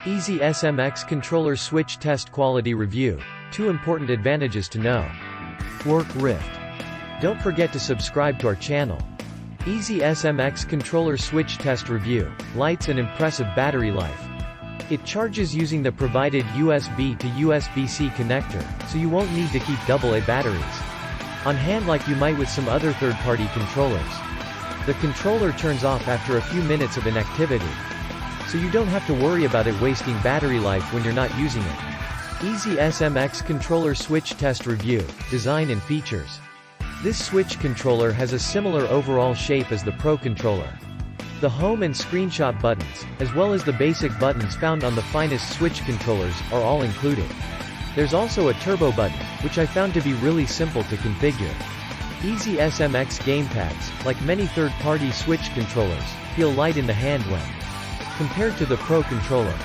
EasySMX Controller Switch Test Quality Review. 2 important advantages to know. Work Rift. Don't forget to subscribe to our channel. EasySMX Controller Switch Test Review. Lights and impressive battery life. It charges using the provided USB to USB-C connector, so you won't need to keep AA batteries on hand like you might with some other third-party controllers. The controller turns off after a few minutes of inactivity, so you don't have to worry about it wasting battery life when you're not using it. EasySMX Controller Switch Test Review. Design and features. This Switch controller has a similar overall shape as the Pro controller. The home and screenshot buttons, as well as the basic buttons found on the finest Switch controllers, are all included. There's also a turbo button, which I found to be really simple to configure. EasySMX gamepads, like many third-party Switch controllers, feel light in the hand when compared to the Pro controller.